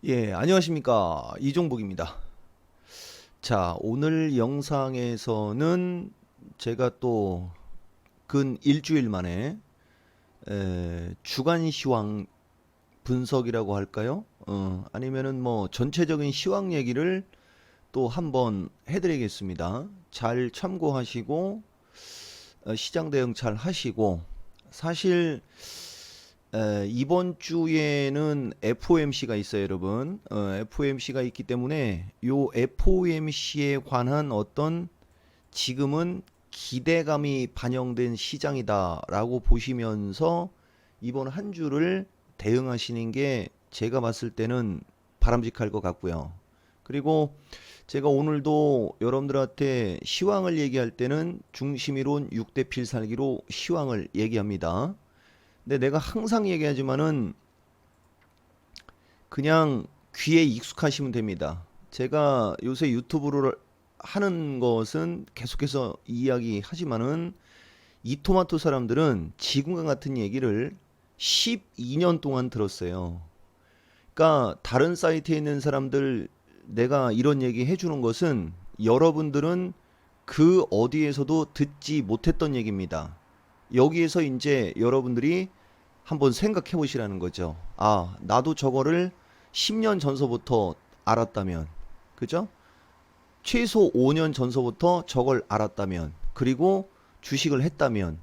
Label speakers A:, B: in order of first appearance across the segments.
A: 예, 안녕하십니까. 이종복입니다. 자, 오늘 영상에서는 제가 또 근 일주일 만에 주간 시황 분석이라고 할까요? 아니면은 뭐 전체적인 시황 얘기를 또 한번 해드리겠습니다. 잘 참고하시고 시장 대응 잘 하시고 사실 이번 주에는 FOMC가 있어요, 여러분. FOMC가 있기 때문에 요 FOMC에 관한 어떤 지금은 기대감이 반영된 시장이다라고 보시면서 이번 한 주를 대응하시는 게 제가 봤을 때는 바람직할 것 같고요. 그리고 제가 오늘도 여러분들한테 시황을 얘기할 때는 중심이론 6대 필살기로 시황을 얘기합니다. 근데 내가 항상 얘기하지만은 그냥 귀에 익숙하시면 됩니다. 제가 요새 유튜브를 하는 것은 계속해서 이야기하지만은 이 토마토 사람들은 지금과 같은 얘기를 12년 동안 들었어요. 그러니까 다른 사이트에 있는 사람들 내가 이런 얘기 해주는 것은 여러분들은 그 어디에서도 듣지 못했던 얘기입니다. 여기에서 이제 여러분들이 한번 생각해 보시라는 거죠. 아, 나도 저거를 10년 전서부터 알았다면, 그죠? 최소 5년 전서부터 저걸 알았다면, 그리고 주식을 했다면,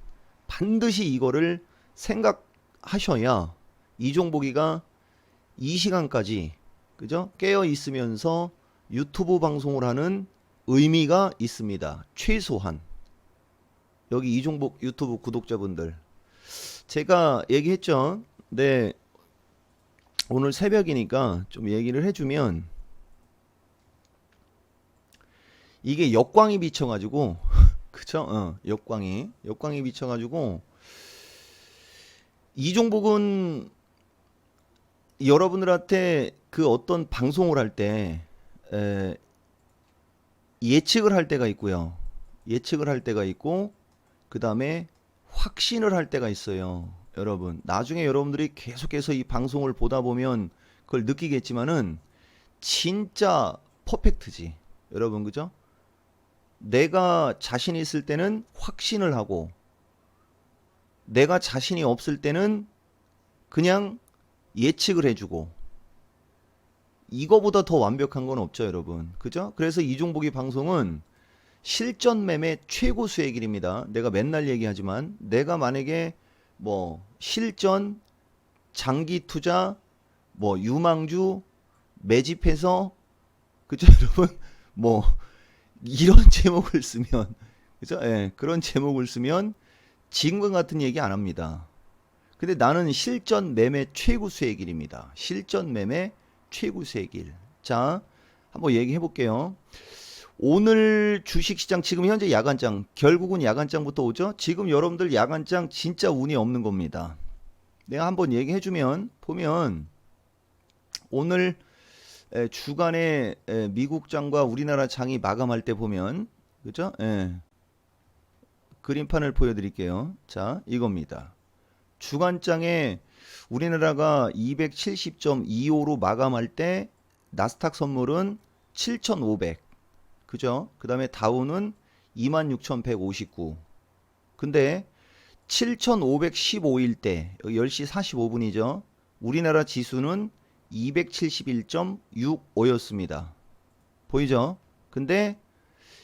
A: 반드시 이거를 생각하셔야 이종복이가 이 시간까지, 그죠? 깨어 있으면서 유튜브 방송을 하는 의미가 있습니다. 최소한. 여기 이종복 유튜브 구독자분들. 제가 얘기했죠. 네, 오늘 새벽이니까 좀 얘기를 해주면 이게 역광이 비쳐가지고 그쵸? 역광이 비쳐가지고 이종복은 여러분들한테 그 어떤 방송을 할 때 예측을 할 때가 있고요. 예측을 할 때가 있고 그 다음에 확신을 할 때가 있어요. 여러분, 나중에 여러분들이 계속해서 이 방송을 보다 보면 그걸 느끼겠지만은 진짜 퍼펙트지. 여러분, 그죠? 내가 자신 있을 때는 확신을 하고 내가 자신이 없을 때는 그냥 예측을 해주고 이거보다 더 완벽한 건 없죠, 여러분. 그죠? 그래서 이종복이 방송은 실전 매매 최고 수의 길입니다. 내가 맨날 얘기하지만 내가 만약에 뭐 실전 장기 투자 뭐 유망주 매집해서 그죠 여러분 뭐 이런 제목을 쓰면 그죠 예 그런 제목을 쓰면 지금과 같은 얘기 안 합니다. 근데 나는 실전 매매 최고 수의 길입니다. 실전 매매 최고 수의 길. 자 한번 얘기해 볼게요. 오늘 주식시장 지금 현재 야간장 결국은 야간장부터 오죠. 지금 여러분들 야간장 진짜 운이 없는 겁니다. 내가 한번 얘기해주면 보면 오늘 주간에 미국 장과 우리나라 장이 마감할 때 보면 그죠? 그림판을 보여드릴게요. 자 이겁니다. 주간장에 우리나라가 270.25로 마감할 때 나스닥 선물은 7,500 그죠? 그 다음에 다우는 26,159. 근데 7,515일 때, 여기 10시 45분이죠. 우리나라 지수는 271.65였습니다. 보이죠? 근데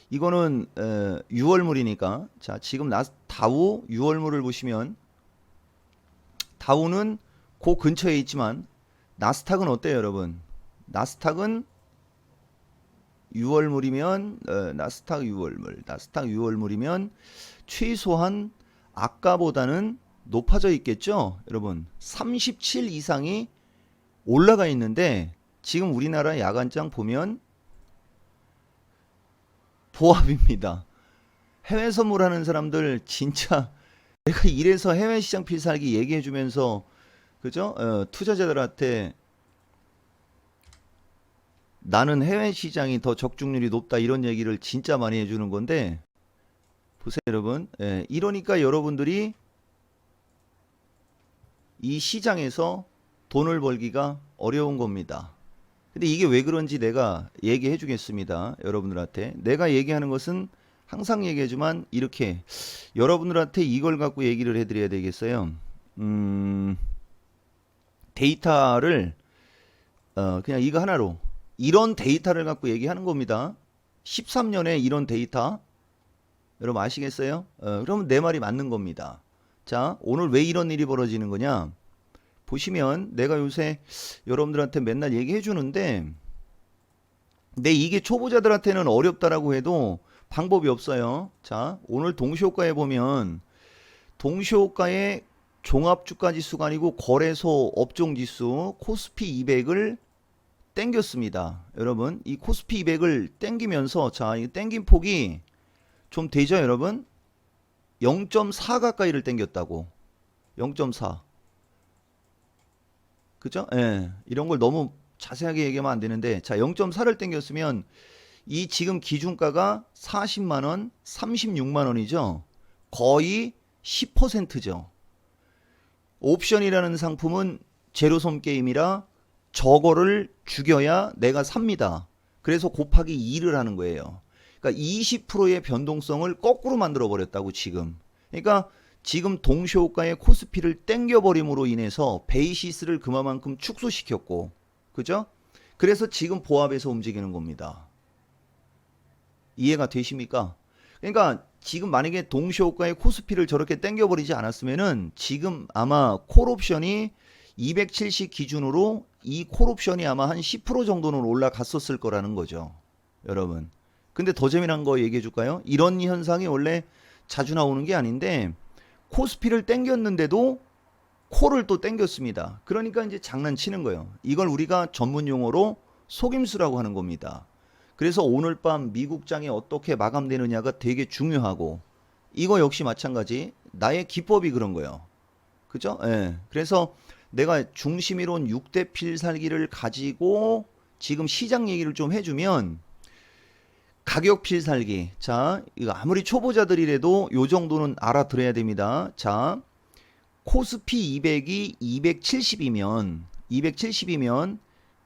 A: 이거는 6월물이니까 자 지금 다우 6월물을 보시면 다우는 그 근처에 있지만 나스닥은 어때요 여러분? 나스닥은 6월물이면 나스닥 6월물이면 최소한 아까보다는 높아져 있겠죠 여러분. 37 이상이 올라가 있는데 지금 우리나라 야간장 보면 보합입니다. 해외 선물하는 사람들 진짜 내가 이래서 해외 시장 필살기 얘기해 주면서 그죠 투자자들한테 나는 해외 시장이 더 적중률이 높다 이런 얘기를 진짜 많이 해주는 건데 보세요 여러분 이러니까 여러분들이 이 시장에서 돈을 벌기가 어려운 겁니다. 근데 이게 왜 그런지 내가 얘기해 주겠습니다. 여러분들한테. 내가 얘기하는 것은 항상 얘기하지만 이렇게 여러분들한테 이걸 갖고 얘기를 해드려야 되겠어요. 데이터를 그냥 이거 하나로 이런 데이터를 갖고 얘기하는 겁니다. 13년에 이런 데이터 여러분 아시겠어요? 그러면 내 말이 맞는 겁니다. 자, 오늘 왜 이런 일이 벌어지는 거냐? 보시면 내가 요새 여러분들한테 맨날 얘기해 주는데 근데 이게 초보자들한테는 어렵다라고 해도 방법이 없어요. 자, 오늘 동시호가에 보면 동시호가의 종합주가지수가 아니고 거래소 업종지수 코스피 200을 땡겼습니다. 여러분, 이 코스피 200을 땡기면서 자, 이 땡긴 폭이 좀 되죠, 여러분? 0.4 가까이를 땡겼다고. 0.4. 그죠? 예. 이런 걸 너무 자세하게 얘기하면 안 되는데 자, 0.4를 땡겼으면 이 지금 기준가가 40만 원, 36만 원이죠. 거의 10%죠. 옵션이라는 상품은 제로섬 게임이라 저거를 죽여야 내가 삽니다. 그래서 곱하기 2를 하는 거예요. 그러니까 20%의 변동성을 거꾸로 만들어 버렸다고 지금. 그러니까 지금 동시호가의 코스피를 땡겨버림으로 인해서 베이시스를 그만큼 축소시켰고, 그죠? 그래서 지금 보합에서 움직이는 겁니다. 이해가 되십니까? 그러니까 지금 만약에 동시호가의 코스피를 저렇게 땡겨버리지 않았으면은 지금 아마 콜옵션이 270 기준으로 이 콜옵션이 아마 한 10% 정도는 올라갔었을 거라는 거죠. 여러분. 근데 더 재미난 거 얘기해 줄까요? 이런 현상이 원래 자주 나오는 게 아닌데 코스피를 땡겼는데도 콜을 또 땡겼습니다. 그러니까 이제 장난치는 거예요. 이걸 우리가 전문 용어로 속임수라고 하는 겁니다. 그래서 오늘 밤 미국장이 어떻게 마감되느냐가 되게 중요하고 이거 역시 마찬가지 나의 기법이 그런 거예요. 그죠? 예. 그래서 내가 중심이론 6대 필살기를 가지고 지금 시장 얘기를 좀 해주면 가격 필살기. 자, 이거 아무리 초보자들이라도 요 정도는 알아들어야 됩니다. 자, 코스피 200이 270이면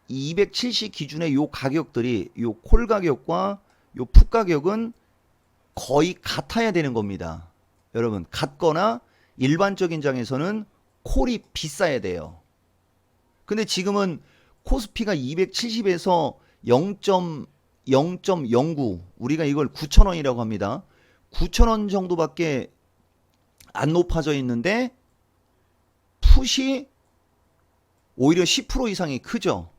A: 270 기준의 요 가격들이 요 콜 가격과 요 풋 가격은 거의 같아야 되는 겁니다. 여러분, 같거나 일반적인 장에서는 콜이 비싸야 돼요. 근데 지금은 코스피가 270에서 0.09 우리가 이걸 9,000원이라고 합니다. 9,000원 정도밖에 안 높아져 있는데 풋이 오히려 10% 이상이 크죠.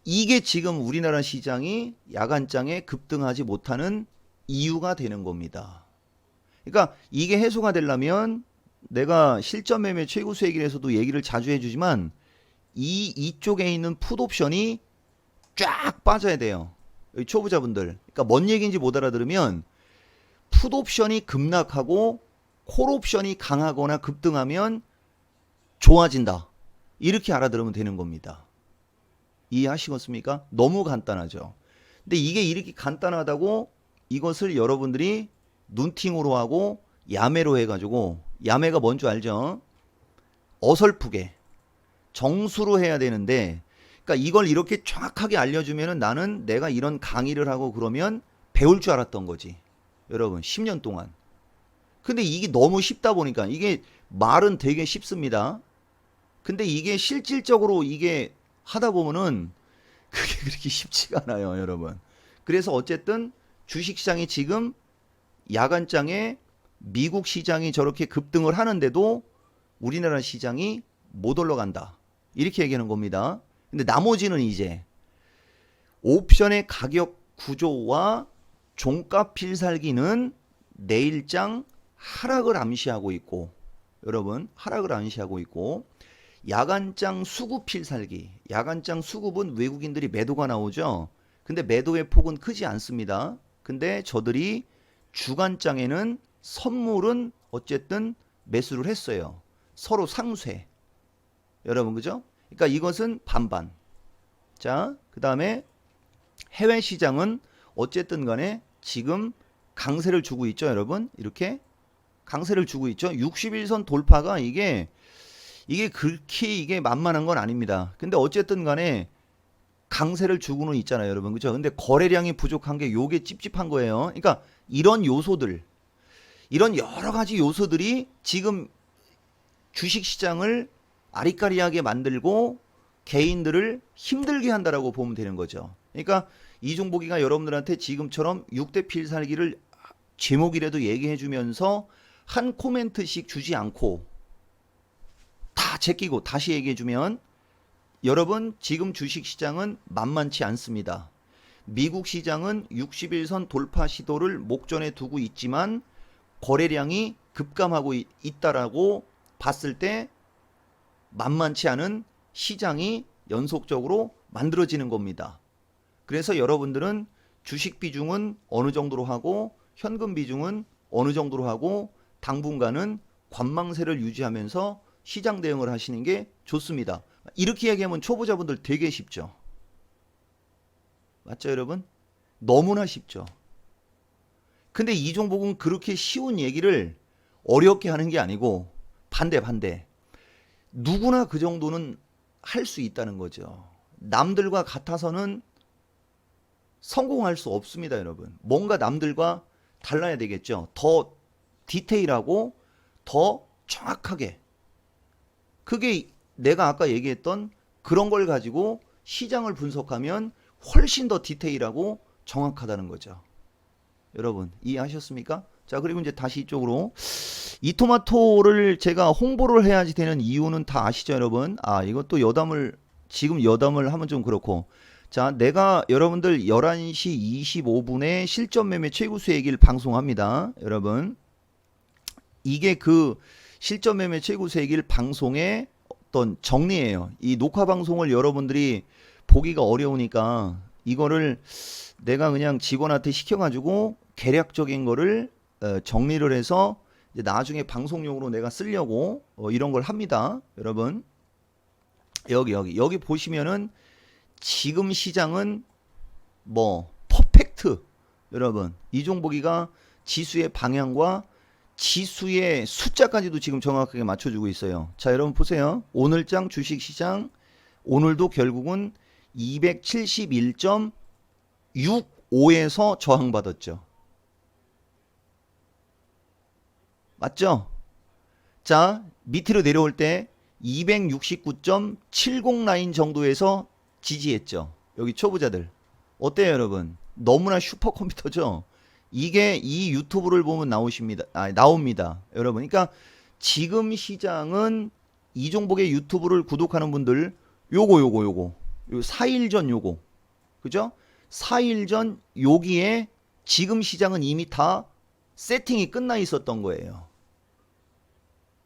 A: 이게 지금 우리나라 시장이 야간장에 급등하지 못하는 이유가 되는 겁니다. 그러니까 이게 해소가 되려면 내가 실전 매매 최고 수익일에서도 얘기를 자주 해주지만 이쪽에 있는 풋 옵션이 쫙 빠져야 돼요. 초보자분들. 그러니까 뭔 얘기인지 못 알아들으면 풋 옵션이 급락하고 콜 옵션이 강하거나 급등하면 좋아진다. 이렇게 알아들으면 되는 겁니다. 이해하시겠습니까? 너무 간단하죠. 근데 이게 이렇게 간단하다고 이것을 여러분들이 눈팅으로 하고 야매로 해가지고 야매가 뭔 줄 알죠? 어설프게 정수로 해야 되는데 그러니까 이걸 이렇게 정확하게 알려주면은 나는 내가 이런 강의를 하고 그러면 배울 줄 알았던 거지. 여러분 10년 동안. 근데 이게 너무 쉽다 보니까 이게 말은 되게 쉽습니다. 근데 이게 실질적으로 이게 하다 보면은 그게 그렇게 쉽지가 않아요, 여러분. 그래서 어쨌든 주식시장이 지금 야간장에 미국 시장이 저렇게 급등을 하는데도 우리나라 시장이 못 올라간다. 이렇게 얘기하는 겁니다. 근데 나머지는 이제 옵션의 가격 구조와 종가 필살기는 내일장 하락을 암시하고 있고 여러분 하락을 암시하고 있고 야간장 수급 필살기 야간장 수급은 외국인들이 매도가 나오죠. 근데 매도의 폭은 크지 않습니다. 근데 저들이 주간장에는 선물은 어쨌든 매수를 했어요. 서로 상쇄. 여러분 그죠? 그러니까 이것은 반반. 자, 그 다음에 해외 시장은 어쨌든 간에 지금 강세를 주고 있죠, 여러분. 이렇게 강세를 주고 있죠. 61선 돌파가 이게 그렇게 이게 만만한 건 아닙니다. 근데 어쨌든 간에 강세를 주고는 있잖아요, 여러분. 그죠? 근데 거래량이 부족한 게 요게 찝찝한 거예요. 그러니까 이런 요소들, 이런 여러 가지 요소들이 지금 주식 시장을 아리까리하게 만들고 개인들을 힘들게 한다라고 보면 되는 거죠. 그러니까 이종복이가 여러분들한테 지금처럼 6대 필살기를 제목이라도 얘기해 주면서 한 코멘트씩 주지 않고 다 제끼고 다시 얘기해 주면, 여러분 지금 주식 시장은 만만치 않습니다. 미국 시장은 60일선 돌파 시도를 목전에 두고 있지만 거래량이 급감하고 있다라고 봤을 때 만만치 않은 시장이 연속적으로 만들어지는 겁니다. 그래서 여러분들은 주식 비중은 어느 정도로 하고 현금 비중은 어느 정도로 하고 당분간은 관망세를 유지하면서 시장 대응을 하시는 게 좋습니다. 이렇게 얘기하면 초보자분들 되게 쉽죠. 맞죠, 여러분? 너무나 쉽죠. 근데 이종복은 그렇게 쉬운 얘기를 어렵게 하는 게 아니고 반대. 누구나 그 정도는 할 수 있다는 거죠. 남들과 같아서는 성공할 수 없습니다, 여러분. 뭔가 남들과 달라야 되겠죠. 더 디테일하고 더 정확하게. 그게 내가 아까 얘기했던 그런 걸 가지고 시장을 분석하면 훨씬 더 디테일하고 정확하다는 거죠. 여러분 이해하셨습니까? 자, 그리고 이제 다시 이쪽으로, 이 토마토를 제가 홍보를 해야지 되는 이유는 다 아시죠, 여러분? 아, 이것도 지금 여담을 하면 좀 그렇고. 자, 내가 여러분들 11시 25분에 실전 매매 최고 수익일 방송합니다. 여러분, 이게 그 실전 매매 최고 수익일 방송의 어떤 정리예요. 이 녹화 방송을 여러분들이 보기가 어려우니까 이거를 내가 그냥 직원한테 시켜가지고 개략적인 거를 정리를 해서 이제 나중에 방송용으로 내가 쓰려고 이런 걸 합니다. 여러분, 여기 보시면은 지금 시장은 뭐 퍼펙트, 여러분 이종복이가 지수의 방향과 지수의 숫자까지도 지금 정확하게 맞춰주고 있어요. 자, 여러분 보세요. 오늘장 주식시장 오늘도 결국은 271.65에서 저항받았죠. 맞죠? 자, 밑으로 내려올 때 269.70 라인 정도에서 지지했죠. 여기 초보자들 어때요, 여러분? 너무나 슈퍼컴퓨터죠. 이게 이 유튜브를 보면 나옵니다, 여러분. 그러니까 지금 시장은 이종복의 유튜브를 구독하는 분들 요거 4일 전 요거, 그죠? 4일 전 여기에 지금 시장은 이미 다 세팅이 끝나 있었던 거예요.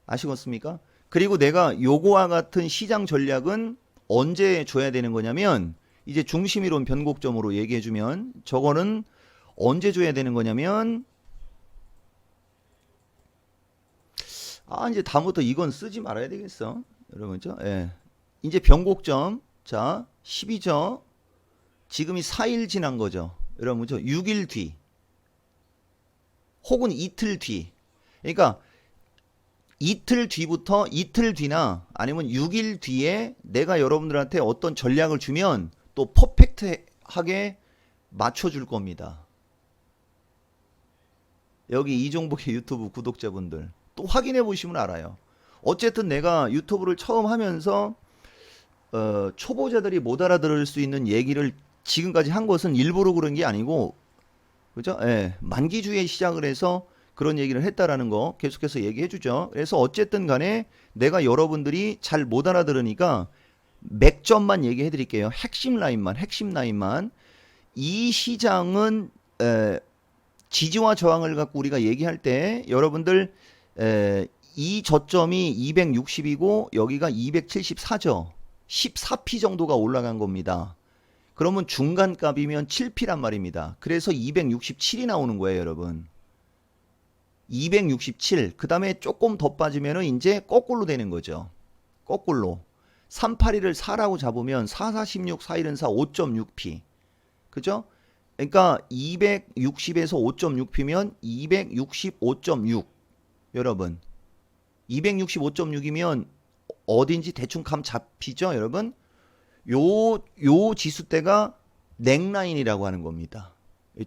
A: 아시겠습니까? 그리고 내가 요거와 같은 시장 전략은 언제 줘야 되는 거냐면, 이제 중심이론 변곡점으로 얘기해주면 저거는 언제 줘야 되는 거냐면, 이제 다음부터 이건 쓰지 말아야 되겠어, 여러분죠? 예. 이제 변곡점, 자 12죠. 지금이 4일 지난 거죠, 여러분죠? 6일 뒤 혹은 이틀 뒤. 그러니까 이틀 뒤부터 이틀 뒤나 아니면 6일 뒤에 내가 여러분들한테 어떤 전략을 주면 또 퍼펙트하게 맞춰줄 겁니다. 여기 이종복의 유튜브 구독자분들 또 확인해 보시면 알아요. 어쨌든 내가 유튜브를 처음 하면서 초보자들이 못 알아들을 수 있는 얘기를 지금까지 한 것은 일부러 그런 게 아니고, 그죠? 예, 만기주에 시작을 해서 그런 얘기를 했다라는 거 계속해서 얘기해 주죠. 그래서 어쨌든 간에 내가 여러분들이 잘 못 알아들으니까 맥점만 얘기해 드릴게요. 핵심 라인만. 이 시장은 지지와 저항을 갖고 우리가 얘기할 때 여러분들 이 저점이 260이고 여기가 274죠. 14p 정도가 올라간 겁니다. 그러면 중간값이면 7p란 말입니다. 그래서 267이 나오는 거예요, 여러분. 267. 그 다음에 조금 더 빠지면은 이제 거꾸로 되는 거죠. 거꾸로. 381을 4라고 잡으면 4, 4, 16, 4, 1은 4, 5.6p. 그죠? 그러니까 260에서 5.6p면 265.6. 여러분. 265.6이면 어딘지 대충 감 잡히죠, 여러분? 요 지수대가 넥라인이라고 하는 겁니다.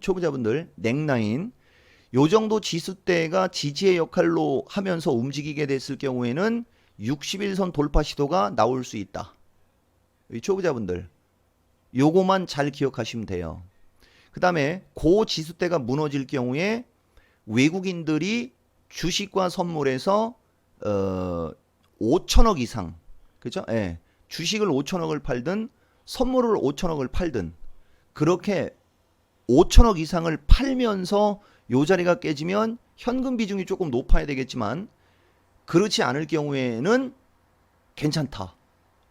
A: 초보자분들 넥라인 요 정도 지수대가 지지의 역할로 하면서 움직이게 됐을 경우에는 60일선 돌파 시도가 나올 수 있다. 초보자분들 요거만 잘 기억하시면 돼요. 그 다음에 고 지수대가 무너질 경우에 외국인들이 주식과 선물에서 5천억 이상, 그죠? 예. 주식을 5천억을 팔든 선물을 5천억을 팔든 그렇게 5천억 이상을 팔면서 요 자리가 깨지면 현금 비중이 조금 높아야 되겠지만 그렇지 않을 경우에는 괜찮다.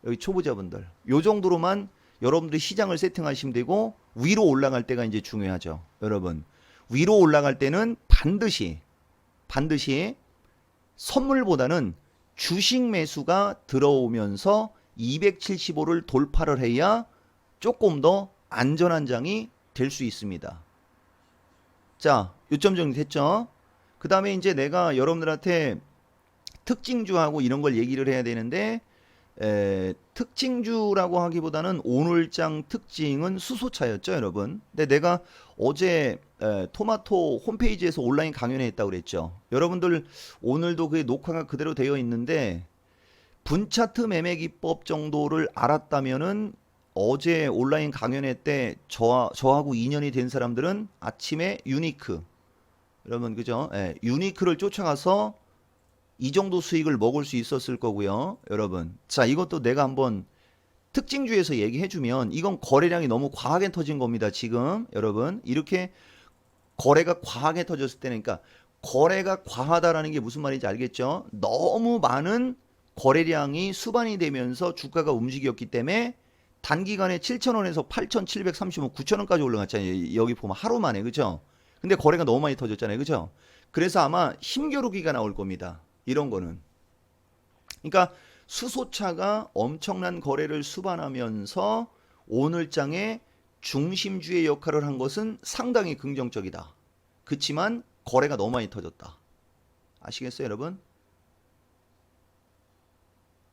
A: 여기 초보자분들 요 정도로만 여러분들이 시장을 세팅하시면 되고 위로 올라갈 때가 이제 중요하죠. 여러분 위로 올라갈 때는 반드시 선물보다는 주식 매수가 들어오면서 275를 돌파를 해야 조금 더 안전한 장이 될 수 있습니다. 자, 요점 정리됐죠? 그 다음에 이제 내가 여러분들한테 특징주하고 이런 걸 얘기를 해야 되는데 특징주라고 하기보다는 오늘장 특징은 수소차였죠, 여러분. 근데 내가 어제 토마토 홈페이지에서 온라인 강연회 했다고 그랬죠. 여러분들 오늘도 그 녹화가 그대로 되어 있는데 분차트 매매 기법 정도를 알았다면은 어제 온라인 강연회 때 저하고 인연이 된 사람들은 아침에 유니크 여러분 그죠? 유니크를 쫓아가서 이 정도 수익을 먹을 수 있었을 거고요. 여러분 자 이것도 내가 한번 특징주에서 얘기해주면 이건 거래량이 너무 과하게 터진 겁니다. 지금 여러분 이렇게 거래가 과하게 터졌을 때는 그러니까 거래가 과하다라는 게 무슨 말인지 알겠죠? 너무 많은 거래량이 수반이 되면서 주가가 움직였기 때문에 단기간에 7,000원에서 8,730원, 9,000원까지 올라갔잖아요. 여기 보면 하루 만에 그죠? 근데 거래가 너무 많이 터졌잖아요. 그죠? 그래서 아마 힘겨루기가 나올 겁니다. 이런 거는. 그러니까 수소차가 엄청난 거래를 수반하면서 오늘장에 중심주의 역할을 한 것은 상당히 긍정적이다. 그렇지만 거래가 너무 많이 터졌다. 아시겠어요, 여러분?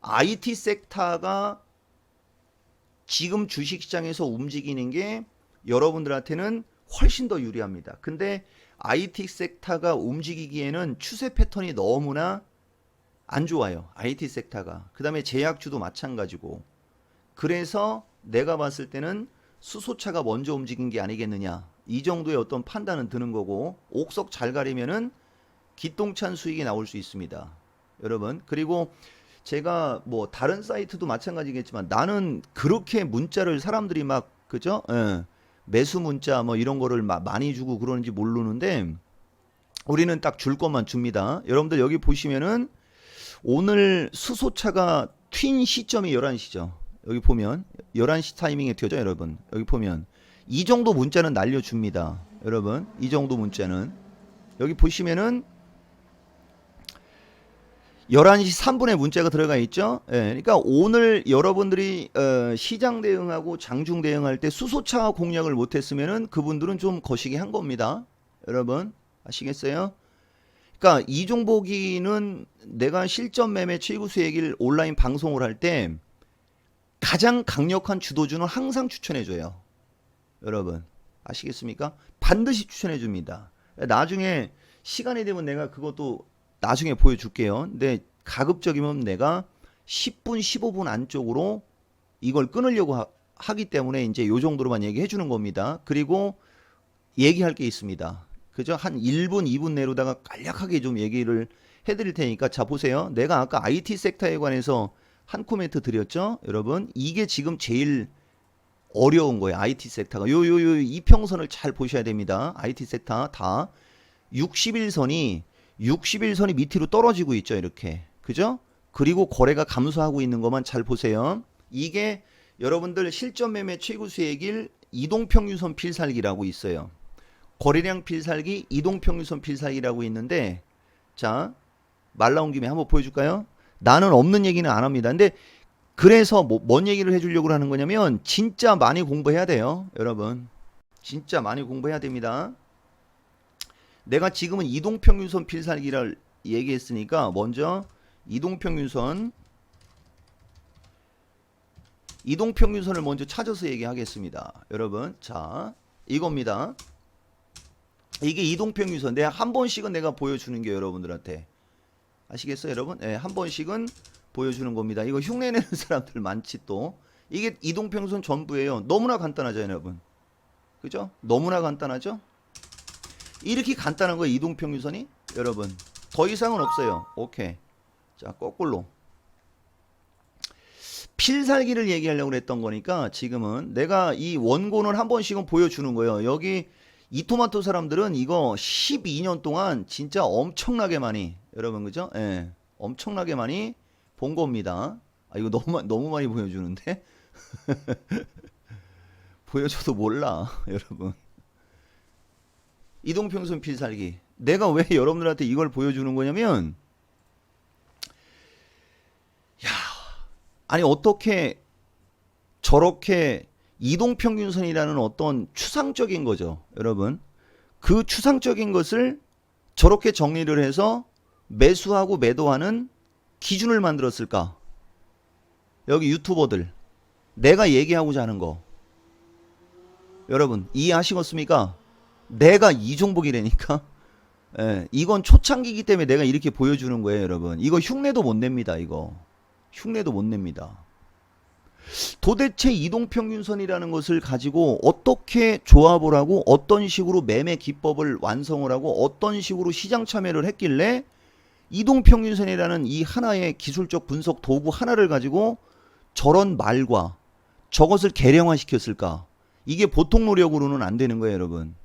A: IT 섹터가 지금 주식시장에서 움직이는 게 여러분들한테는 훨씬 더 유리합니다. 근데 IT 섹터가 움직이기에는 추세 패턴이 너무나 안 좋아요. IT 섹터가. 그 다음에 제약주도 마찬가지고. 그래서 내가 봤을 때는 수소차가 먼저 움직인 게 아니겠느냐. 이 정도의 어떤 판단은 드는 거고 옥석 잘 가리면은 기똥찬 수익이 나올 수 있습니다. 여러분. 그리고 제가 뭐 다른 사이트도 마찬가지겠지만 나는 그렇게 문자를 사람들이 막 그죠? 매수 문자 뭐 이런 거를 많이 주고 그러는지 모르는데 우리는 딱 줄 것만 줍니다. 여러분들 여기 보시면은 오늘 수소차가 튄 시점이 11시죠. 여기 보면 11시 타이밍에 튀어죠, 여러분. 여기 보면 이 정도 문자는 날려줍니다. 여러분 이 정도 문자는 여기 보시면은 11시 3분에 문자가 들어가 있죠. 그러니까 오늘 여러분들이 시장 대응하고 장중 대응할 때 수소차 공략을 못했으면은 그분들은 좀 거시기 한 겁니다. 여러분 아시겠어요? 그러니까 이종복이는 내가 실전 매매 최고수 얘기를 온라인 방송을 할 때 가장 강력한 주도주는 항상 추천해줘요. 여러분 아시겠습니까? 반드시 추천해줍니다. 나중에 시간이 되면 내가 그것도 나중에 보여줄게요. 근데 가급적이면 내가 10분, 15분 안쪽으로 이걸 끊으려고 하기 때문에 이제 요 정도로만 얘기해 주는 겁니다. 그리고 얘기할 게 있습니다. 그죠? 한 1분, 2분 내로다가 간략하게 좀 얘기를 해드릴 테니까 자 보세요. 내가 아까 IT 섹터에 관해서 한 코멘트 드렸죠? 여러분 이게 지금 제일 어려운 거예요. IT 섹터가 요 이평선을 잘 보셔야 됩니다. IT 섹터 다 60일선이 밑으로 떨어지고 있죠. 이렇게. 그죠? 그리고 거래가 감소하고 있는 것만 잘 보세요. 이게 여러분들 실전 매매 최고 수익일 이동평균선 필살기라고 있어요. 거래량 필살기, 이동평균선 필살기라고 있는데 자, 말 나온 김에 한번 보여줄까요? 나는 없는 얘기는 안 합니다. 근데 그래서 뭔 얘기를 해주려고 하는 거냐면 진짜 많이 공부해야 돼요. 여러분. 진짜 많이 공부해야 됩니다. 내가 지금은 이동평균선 필살기를 얘기했으니까 먼저 이동평균선 이동평균선을 먼저 찾아서 얘기하겠습니다. 여러분, 자, 이겁니다. 이게 이동평균선. 내가 한 번씩은 내가 보여주는 게 여러분들한테. 아시겠어요, 여러분? 네, 한 번씩은 보여주는 겁니다. 이거 흉내내는 사람들 많지 또. 이게 이동평균선 전부예요. 너무나 간단하죠, 여러분. 그죠? 너무나 간단하죠? 이렇게 간단한 거예요, 이동평균선이. 여러분, 더 이상은 없어요. 오케이. 자, 거꾸로. 필살기를 얘기하려고 했던 거니까 지금은 내가 이 원본을 한 번씩은 보여주는 거예요. 여기 이토마토 사람들은 이거 12년 동안 진짜 엄청나게 많이, 여러분, 그죠? 예. 엄청나게 많이 본 겁니다. 아, 이거 너무 많이 보여주는데? 보여줘도 몰라, 여러분. 이동평균선 필살기. 내가 왜 여러분들한테 이걸 보여주는 거냐면, 야, 아니, 어떻게 저렇게 이동평균선이라는 어떤 추상적인 거죠, 여러분. 그 추상적인 것을 저렇게 정리를 해서 매수하고 매도하는 기준을 만들었을까? 여기 유튜버들, 내가 얘기하고자 하는 거, 여러분 이해하시겠습니까? 내가 이종복이라니까. 예, 이건 초창기이기 때문에 내가 이렇게 보여주는 거예요, 여러분. 이거 흉내도 못 냅니다. 이거 흉내도 못 냅니다. 도대체 이동평균선이라는 것을 가지고 어떻게 조합을 하고 어떤 식으로 매매 기법을 완성을 하고 어떤 식으로 시장 참여를 했길래 이동평균선이라는 이 하나의 기술적 분석 도구 하나를 가지고 저런 말과 저것을 계량화시켰을까? 이게 보통 노력으로는 안 되는 거예요, 여러분.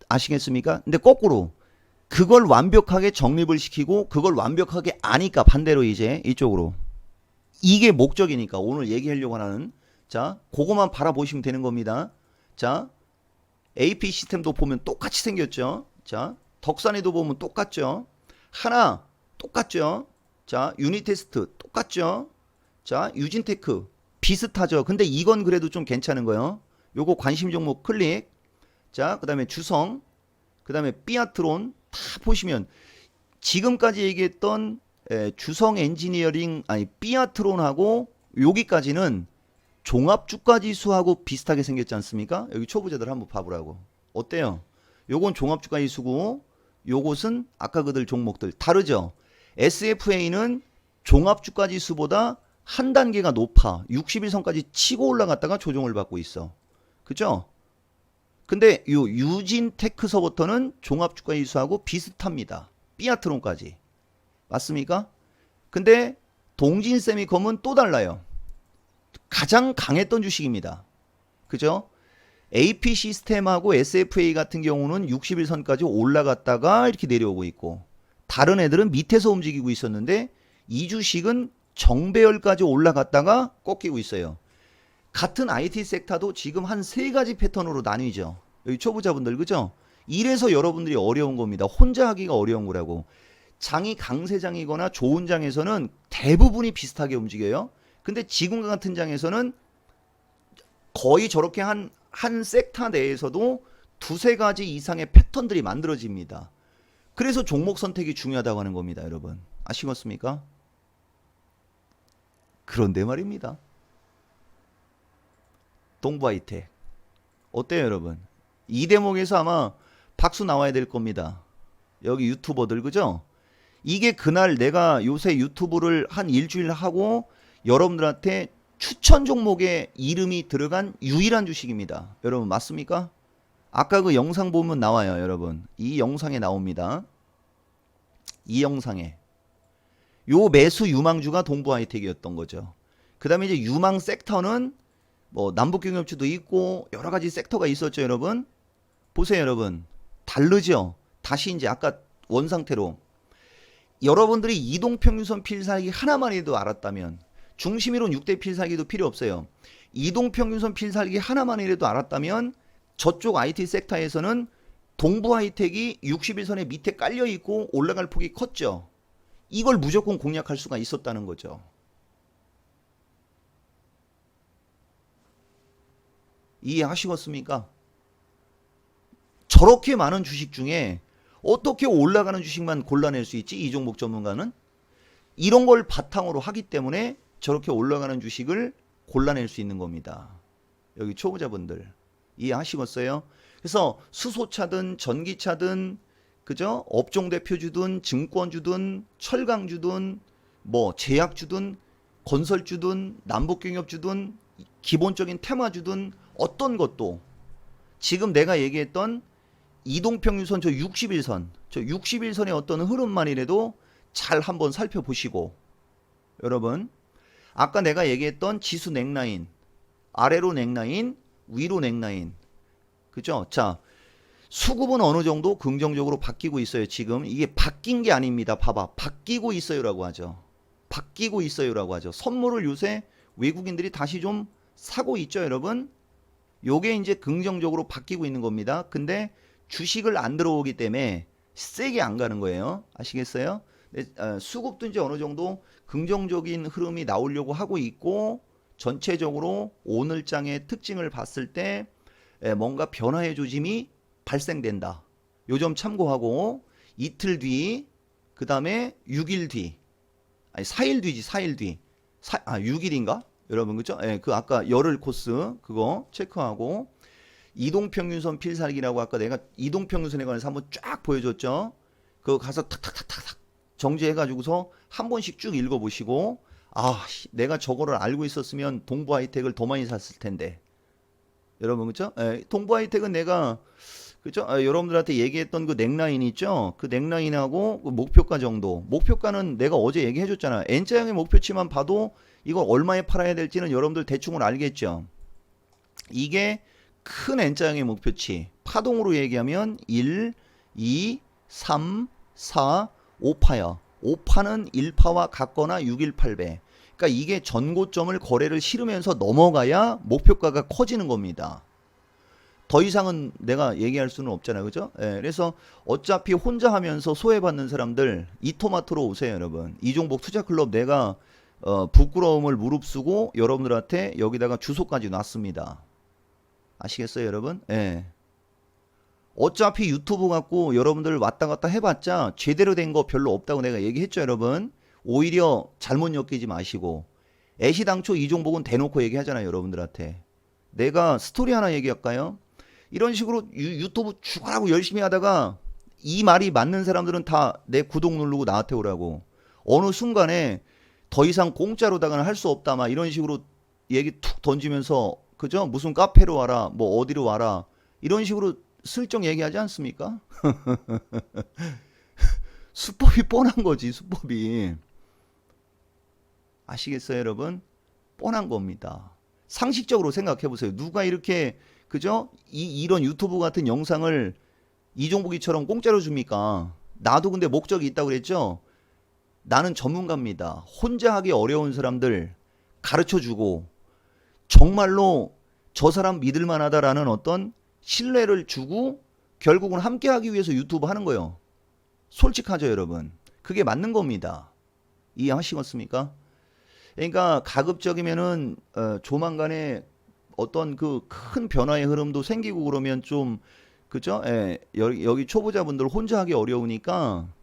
A: 아시겠습니까? 근데 거꾸로 그걸 완벽하게 정립을 시키고 그걸 완벽하게 아니까 반대로 이제 이쪽으로, 이게 목적이니까 오늘 얘기하려고 하는, 자, 그거만 바라보시면 되는 겁니다. 자, AP 시스템도 보면 똑같이 생겼죠. 자, 덕산에도 보면 똑같죠. 하나 똑같죠. 자, 유니테스트 똑같죠. 자, 유진테크 비슷하죠. 근데 이건 그래도 좀 괜찮은 거예요. 요거 관심 종목 클릭. 자, 그 다음에 주성, 그 다음에 삐아트론 다 보시면 지금까지 얘기했던 주성 엔지니어링, 아니 삐아트론하고 여기까지는 종합주가지수하고 비슷하게 생겼지 않습니까? 여기 초보자들 한번 봐보라고. 어때요? 요건 종합주가지수고 요것은 아까 그들 종목들 다르죠? SFA는 종합주가지수보다 한 단계가 높아. 60일선까지 치고 올라갔다가 조정을 받고 있어. 그죠? 근데 요 유진테크서부터는 종합주가지수하고 비슷합니다. 삐아트론까지. 맞습니까? 근데 동진세미컴은 또 달라요. 가장 강했던 주식입니다. 그죠? AP 시스템하고 SFA 같은 경우는 60일선까지 올라갔다가 이렇게 내려오고 있고, 다른 애들은 밑에서 움직이고 있었는데 이 주식은 정배열까지 올라갔다가 꺾이고 있어요. 같은 IT 섹터도 지금 한 세 가지 패턴으로 나뉘죠. 여기 초보자분들, 그죠? 이래서 여러분들이 어려운 겁니다. 혼자 하기가 어려운 거라고. 장이 강세장이거나 좋은 장에서는 대부분이 비슷하게 움직여요. 근데 지금과 같은 장에서는 거의 저렇게 한 섹터 내에서도 두세 가지 이상의 패턴들이 만들어집니다. 그래서 종목 선택이 중요하다고 하는 겁니다, 여러분. 아시겠습니까? 그런데 말입니다. 동부하이텍 어때요, 여러분? 이 대목에서 아마 박수 나와야 될 겁니다. 여기 유튜버들, 그죠? 이게 그날 내가 요새 유튜브를 한 일주일 하고 여러분들한테 추천 종목의 이름이 들어간 유일한 주식입니다. 여러분 맞습니까? 아까 그 영상 보면 나와요, 여러분. 이 영상에 나옵니다. 이 영상에 요 매수 유망주가 동부하이텍이었던 거죠. 그 다음에 이제 유망 섹터는 뭐 남북경협주도 있고 여러 가지 섹터가 있었죠, 여러분. 보세요, 여러분. 다르죠? 다시 이제 아까 원상태로 여러분들이 이동평균선 필살기 하나만 해도 알았다면, 중심이론 6대 필살기도 필요 없어요. 이동평균선 필살기 하나만 해도 알았다면 저쪽 IT 섹터에서는 동부하이텍이 60일선의 밑에 깔려있고 올라갈 폭이 컸죠. 이걸 무조건 공략할 수가 있었다는 거죠. 이해하시겠습니까? 저렇게 많은 주식 중에 어떻게 올라가는 주식만 골라낼 수 있지? 이 종목 전문가는 이런 걸 바탕으로 하기 때문에 저렇게 올라가는 주식을 골라낼 수 있는 겁니다. 여기 초보자분들 이해하시겠어요? 그래서 수소차든 전기차든 그죠? 업종 대표주든 증권주든 철강주든 뭐 제약주든 건설주든 남북경협주든 기본적인 테마주든 어떤 것도 지금 내가 얘기했던 이동평균선 저 61선 저 61선의 어떤 흐름만이라도 잘 한번 살펴보시고 여러분 아까 내가 얘기했던 지수 넥라인 아래로 넥라인 위로 넥라인 그죠? 자 수급은 어느 정도 긍정적으로 바뀌고 있어요. 지금 이게 바뀐 게 아닙니다. 봐봐 바뀌고 있어요라고 하죠. 바뀌고 있어요라고 하죠. 선물을 요새 외국인들이 다시 좀 사고 있죠 여러분. 요게 이제 긍정적으로 바뀌고 있는 겁니다. 근데 주식을 안 들어오기 때문에 세게 안 가는 거예요. 아시겠어요? 수급도 이제 어느 정도 긍정적인 흐름이 나오려고 하고 있고 전체적으로 오늘 장의 특징을 봤을 때 뭔가 변화의 조짐이 발생된다. 요 점 참고하고 이틀 뒤, 그 다음에 6일 뒤, 아니 4일 뒤지 4일 뒤, 6일인가? 여러분 그죠? 예, 그 아까 열흘 코스 그거 체크하고 이동평균선 필살기라고 아까 내가 이동평균선에 관해서 한번 쫙 보여줬죠. 그거 가서 탁탁탁탁탁 정지해가지고서 한 번씩 쭉 읽어보시고 내가 저거를 알고 있었으면 동부 하이텍을 더 많이 샀을 텐데 여러분 그죠? 예, 동부 하이텍은 내가 그죠? 여러분들한테 얘기했던 그 넥라인 있죠? 그 넥라인하고 그 목표가 정도. 목표가는 내가 어제 얘기해줬잖아. N자형의 목표치만 봐도 이거 얼마에 팔아야 될지는 여러분들 대충은 알겠죠? 이게 큰 N자형의 목표치. 파동으로 얘기하면 1, 2, 3, 4, 5파야. 5파는 1파와 같거나 618배. 그러니까 이게 전고점을 거래를 실으면서 넘어가야 목표가가 커지는 겁니다. 더 이상은 내가 얘기할 수는 없잖아요. 그죠? 예, 그래서 어차피 혼자 하면서 소외받는 사람들 이토마토로 오세요 여러분. 이종복 투자클럽 내가 부끄러움을 무릅쓰고 여러분들한테 여기다가 주소까지 놨습니다. 아시겠어요 여러분? 예. 어차피 유튜브 갖고 여러분들 왔다 갔다 해봤자 제대로 된 거 별로 없다고 내가 얘기했죠 여러분. 오히려 잘못 엮이지 마시고 애시당초 이종복은 대놓고 얘기하잖아요 여러분들한테. 내가 스토리 하나 얘기할까요? 이런 식으로 유튜브 죽으라고 열심히 하다가 이 말이 맞는 사람들은 다 내 구독 누르고 나한테 오라고. 어느 순간에 더 이상 공짜로다가는 할 수 없다 막 이런 식으로 얘기 툭 던지면서 그죠? 무슨 카페로 와라 뭐 어디로 와라 이런 식으로 슬쩍 얘기하지 않습니까? 수법이 뻔한 거지 수법이. 아시겠어요 여러분? 뻔한 겁니다. 상식적으로 생각해 보세요. 누가 이렇게 그죠? 이런 유튜브 같은 영상을 이종복이처럼 공짜로 줍니까? 나도 근데 목적이 있다고 그랬죠? 나는 전문가입니다. 혼자 하기 어려운 사람들 가르쳐주고 정말로 저 사람 믿을만하다라는 어떤 신뢰를 주고 결국은 함께 하기 위해서 유튜브 하는 거예요. 솔직하죠 여러분? 그게 맞는 겁니다. 이해하시겠습니까? 그러니까 가급적이면은 조만간에 어떤 그 큰 변화의 흐름도 생기고 그러면 좀 그죠? 예, 여기 초보자분들 혼자 하기 어려우니까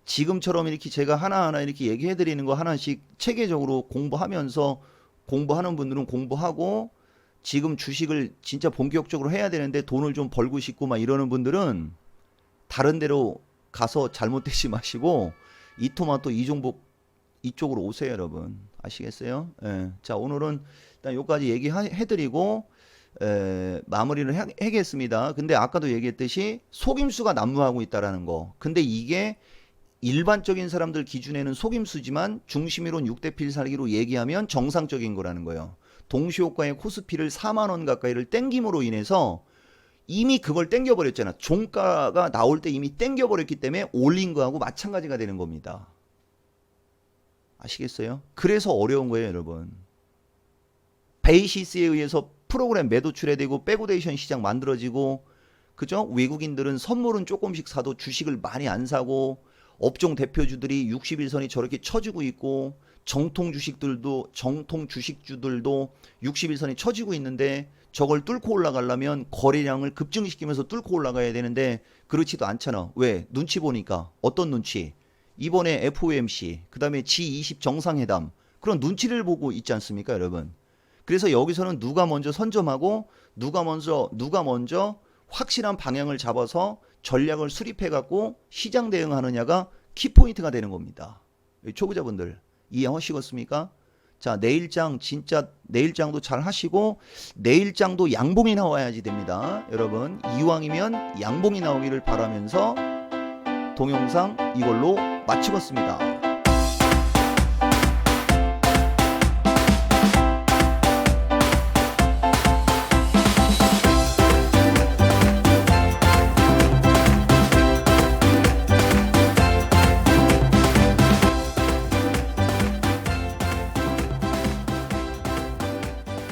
A: 지금처럼 이렇게 제가 하나하나 이렇게 얘기해 드리는 거 하나씩 체계적으로 공부하면서 공부하는 분들은 공부하고 지금 주식을 진짜 본격적으로 해야 되는데 돈을 좀 벌고 싶고 막 이러는 분들은 다른 데로 가서 잘못되지 마시고 이토마토 이종복 이쪽으로 오세요 여러분. 아시겠어요? 예. 자 오늘은 일단 여기까지 얘기해드리고 마무리를 하겠습니다. 근데 아까도 얘기했듯이 속임수가 난무하고 있다라는 거. 근데 이게 일반적인 사람들 기준에는 속임수지만 중심이론 6대 필살기로 얘기하면 정상적인 거라는 거예요. 동시효과의 코스피를 4만 원 가까이를 땡김으로 인해서 이미 그걸 땡겨버렸잖아. 종가가 나올 때 이미 땡겨버렸기 때문에 올린 거하고 마찬가지가 되는 겁니다. 아시겠어요? 그래서 어려운 거예요 여러분. 베이시스에 의해서 프로그램 매도 출해되고 백오데이션 시장 만들어지고 그죠? 외국인들은 선물은 조금씩 사도 주식을 많이 안 사고 업종 대표주들이 61선이 저렇게 쳐지고 있고 정통 주식주들도 61선이 쳐지고 있는데 저걸 뚫고 올라가려면 거래량을 급증시키면서 뚫고 올라가야 되는데 그렇지도 않잖아. 왜? 눈치 보니까. 어떤 눈치? 이번에 FOMC, 그 다음에 G20 정상회담, 그런 눈치를 보고 있지 않습니까, 여러분? 그래서 여기서는 누가 먼저 선점하고 누가 먼저 확실한 방향을 잡아서 전략을 수립해 갖고 시장 대응하느냐가 키포인트가 되는 겁니다. 초보자분들 이해하시겠습니까? 자, 내일장 진짜 내일장도 잘 하시고 내일장도 양봉이 나와야지 됩니다. 여러분, 이왕이면 양봉이 나오기를 바라면서 동영상 이걸로 마치겠습니다.